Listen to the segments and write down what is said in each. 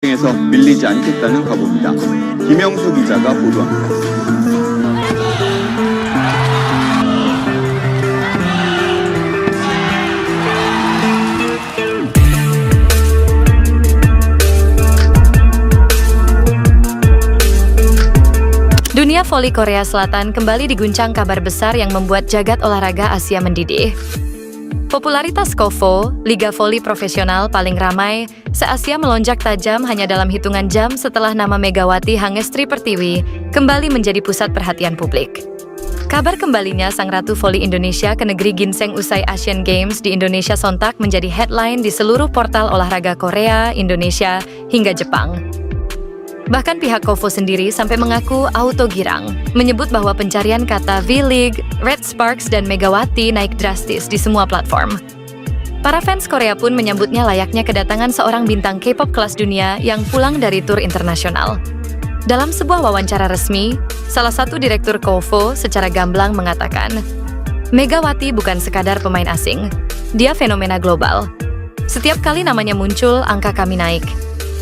에서 밀리지 않겠다는 각오입니다. 김영수 기자가 보도합니다. Dunia voli Korea Selatan kembali diguncang kabar besar yang membuat jagat olahraga Asia mendidih. Popularitas KOFO, liga voli profesional paling ramai, se-Asia melonjak tajam hanya dalam hitungan jam setelah nama Megawati Hangestri Pertiwi kembali menjadi pusat perhatian publik. Kabar kembalinya Sang Ratu Voli Indonesia ke negeri ginseng usai Asian Games di Indonesia sontak menjadi headline di seluruh portal olahraga Korea, Indonesia, hingga Jepang. Bahkan pihak KOFO sendiri sampai mengaku auto girang, menyebut bahwa pencarian kata V-League, Red Sparks, dan Megawati naik drastis di semua platform. Para fans Korea pun menyambutnya layaknya kedatangan seorang bintang K-pop kelas dunia yang pulang dari tur internasional. Dalam sebuah wawancara resmi, salah satu direktur KOFO secara gamblang mengatakan, Megawati bukan sekadar pemain asing, dia fenomena global. Setiap kali namanya muncul, angka kami naik.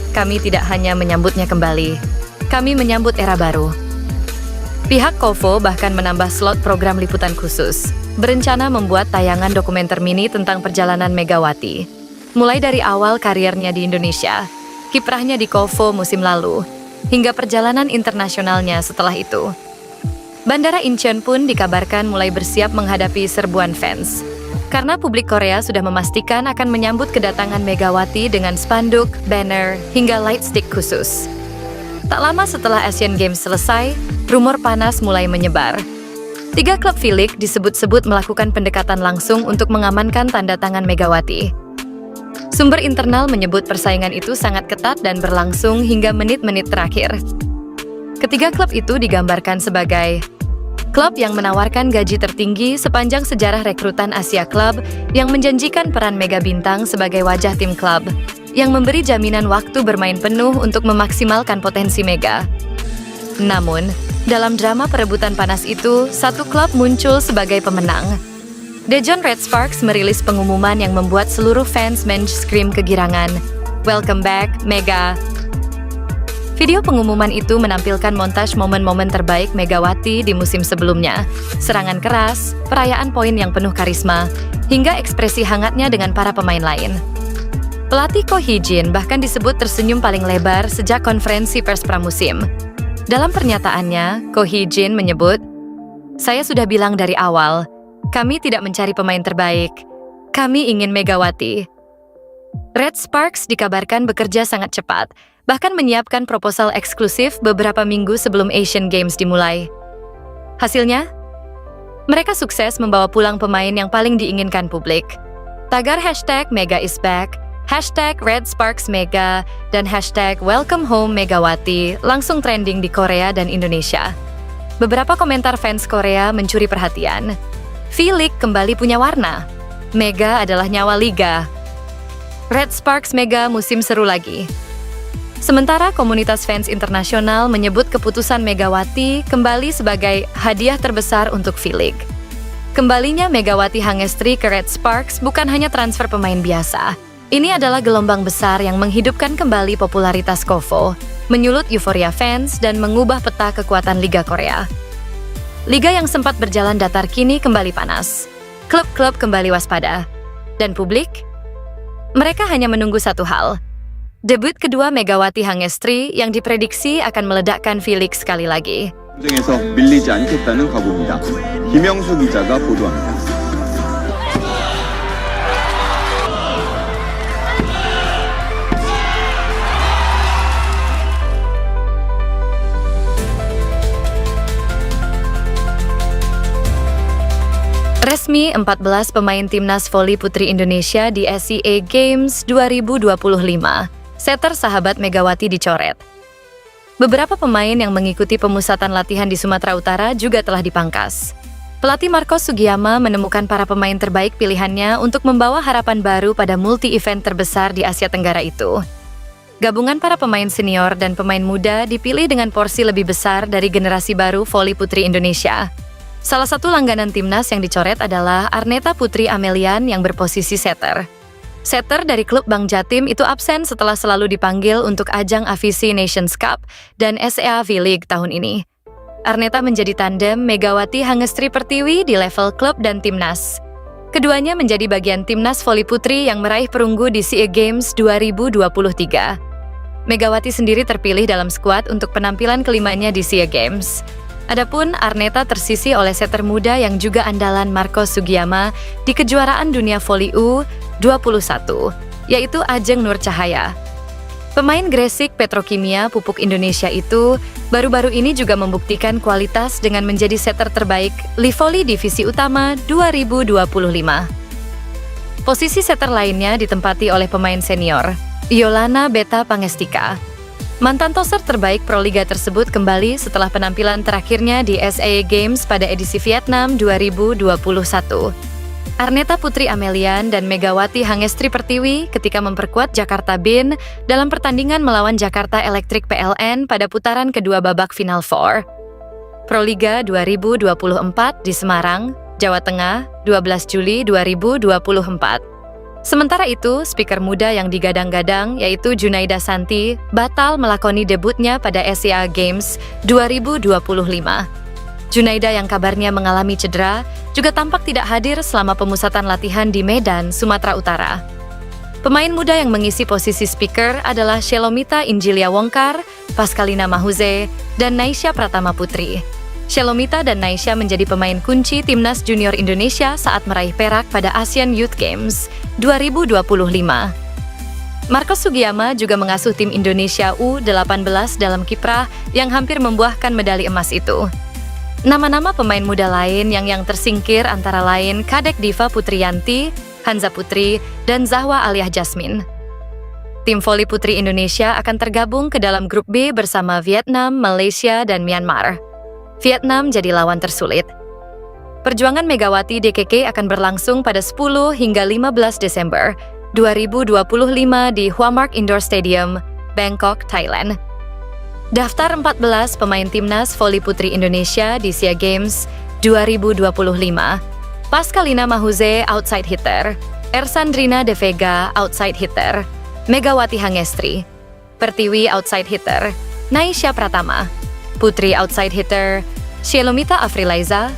Kami tidak hanya menyambutnya kembali, kami menyambut era baru. Pihak KOFO bahkan menambah slot program liputan khusus, berencana membuat tayangan dokumenter mini tentang perjalanan Megawati. Mulai dari awal karirnya di Indonesia, kiprahnya di KOFO musim lalu, hingga perjalanan internasionalnya setelah itu. Bandara Incheon pun dikabarkan mulai bersiap menghadapi serbuan fans. Karena publik Korea sudah memastikan akan menyambut kedatangan Megawati dengan spanduk, banner, hingga light stick khusus. Tak lama setelah Asian Games selesai, rumor panas mulai menyebar. 3 klub V-League disebut-sebut melakukan pendekatan langsung untuk mengamankan tanda tangan Megawati. Sumber internal menyebut persaingan itu sangat ketat dan berlangsung hingga menit-menit terakhir. Ketiga klub itu digambarkan sebagai klub yang menawarkan gaji tertinggi sepanjang sejarah rekrutan Asia Club yang menjanjikan peran mega bintang sebagai wajah tim klub, yang memberi jaminan waktu bermain penuh untuk memaksimalkan potensi mega. Namun, dalam drama perebutan panas itu, satu klub muncul sebagai pemenang. Daejeon Red Sparks merilis pengumuman yang membuat seluruh fans men-scream kegirangan. Welcome back, Mega! Video pengumuman itu menampilkan montaj momen-momen terbaik Megawati di musim sebelumnya, serangan keras, perayaan poin yang penuh karisma, hingga ekspresi hangatnya dengan para pemain lain. Pelatih Ko Hee-jin bahkan disebut tersenyum paling lebar sejak konferensi pers pramusim. Dalam pernyataannya, Ko Hee-jin menyebut, "Saya sudah bilang dari awal, kami tidak mencari pemain terbaik, kami ingin Megawati." Red Sparks dikabarkan bekerja sangat cepat, bahkan menyiapkan proposal eksklusif beberapa minggu sebelum Asian Games dimulai. Hasilnya, mereka sukses membawa pulang pemain yang paling diinginkan publik. Tagar hashtag Mega is back, hashtag Red Sparks Mega, dan hashtag Welcome Home Megawati langsung trending di Korea dan Indonesia. Beberapa komentar fans Korea mencuri perhatian. V-League kembali punya warna. Mega adalah nyawa liga. Red Sparks Mega musim seru lagi. Sementara komunitas fans internasional menyebut keputusan Megawati kembali sebagai hadiah terbesar untuk V-League. Kembalinya Megawati Hangestri ke Red Sparks bukan hanya transfer pemain biasa. Ini adalah gelombang besar yang menghidupkan kembali popularitas KOFO, menyulut euforia fans dan mengubah peta kekuatan Liga Korea. Liga yang sempat berjalan datar kini kembali panas. Klub-klub kembali waspada. Dan publik? Mereka hanya menunggu satu hal. Debut kedua Megawati Hangestri yang diprediksi akan meledakkan V-League sekali lagi. 전쟁에서 밀리지 않겠다는 각오입니다. 김영수 기자가 보도합니다. Resmi 14 pemain timnas voli putri Indonesia di SEA Games 2025. Setter sahabat Megawati dicoret. Beberapa pemain yang mengikuti pemusatan latihan di Sumatera Utara juga telah dipangkas. Pelatih Marcos Sugiyama menemukan para pemain terbaik pilihannya untuk membawa harapan baru pada multi-event terbesar di Asia Tenggara itu. Gabungan para pemain senior dan pemain muda dipilih dengan porsi lebih besar dari generasi baru voli putri Indonesia. Salah satu langganan timnas yang dicoret adalah Arneta Putri Amelian yang berposisi setter. Setter dari klub Bank Jatim itu absen setelah selalu dipanggil untuk ajang AVC Nations Cup dan SEA V-League tahun ini. Arneta menjadi tandem Megawati Hangestri Pertiwi di level klub dan timnas. Keduanya menjadi bagian timnas voli putri yang meraih perunggu di SEA Games 2023. Megawati sendiri terpilih dalam skuad untuk penampilan kelimanya di SEA Games. Adapun Arneta tersisi oleh setter muda yang juga andalan Marco Sugiyama di kejuaraan dunia voli U21, yaitu Ajeng Nur Cahaya. Pemain Gresik Petrokimia Pupuk Indonesia itu baru-baru ini juga membuktikan kualitas dengan menjadi setter terbaik Livoli Divisi Utama 2025. Posisi setter lainnya ditempati oleh pemain senior, Yolana Beta Pangestika. Mantan toser terbaik Proliga tersebut kembali setelah penampilan terakhirnya di SEA Games pada edisi Vietnam 2021. Arneta Putri Amelian dan Megawati Hangestri Pertiwi ketika memperkuat Jakarta BIN dalam pertandingan melawan Jakarta Electric PLN pada putaran kedua babak Final Four. Proliga 2024 di Semarang, Jawa Tengah, 12 Juli 2024. Sementara itu, speaker muda yang digadang-gadang yaitu Junaida Santi batal melakoni debutnya pada SEA Games 2025. Junaida yang kabarnya mengalami cedera juga tampak tidak hadir selama pemusatan latihan di Medan, Sumatera Utara. Pemain muda yang mengisi posisi speaker adalah Shelomita Injilia Wongkar, Pascalina Mahuze, dan Naisha Pratama Putri. Shelomita dan Naisha menjadi pemain kunci timnas junior Indonesia saat meraih perak pada Asian Youth Games 2025. Marco Sugiyama juga mengasuh tim Indonesia U18 dalam kiprah yang hampir membuahkan medali emas itu. Nama-nama pemain muda lain yang tersingkir antara lain Kadek Diva Putriyanti, Hanza Putri, dan Zahwa Aliah Jasmine. Tim voli putri Indonesia akan tergabung ke dalam grup B bersama Vietnam, Malaysia, dan Myanmar. Vietnam jadi lawan tersulit. Perjuangan Megawati DKK akan berlangsung pada 10 hingga 15 Desember 2025 di Hua Mak Indoor Stadium, Bangkok, Thailand. Daftar 14 pemain timnas voli putri Indonesia di SEA Games 2025. Pascalina Mahuze, outside hitter. Ersandrina De Vega, outside hitter. Megawati Hangestri. Pertiwi, outside hitter. Naisha Pratama. Putri, outside hitter. Shelomita Afrilaiza.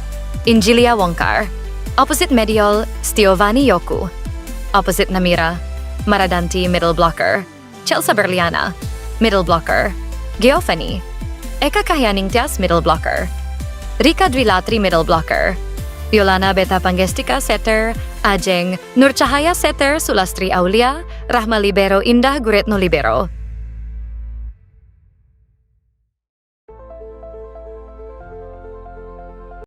Injilia Wongkar. Opposite medial, Stiovani Yoku. Opposite Namira. Maradanti, middle blocker. Chelsea Berliana, middle blocker. Geofani. Eka Kahyaningtyas, middle blocker. Rika Dwilatri, middle blocker. Yolana Beta Pangestika, setter. Ajeng Nur Cahaya, setter. Sulastri Aulia. Rahma libero. Indah Guretno libero.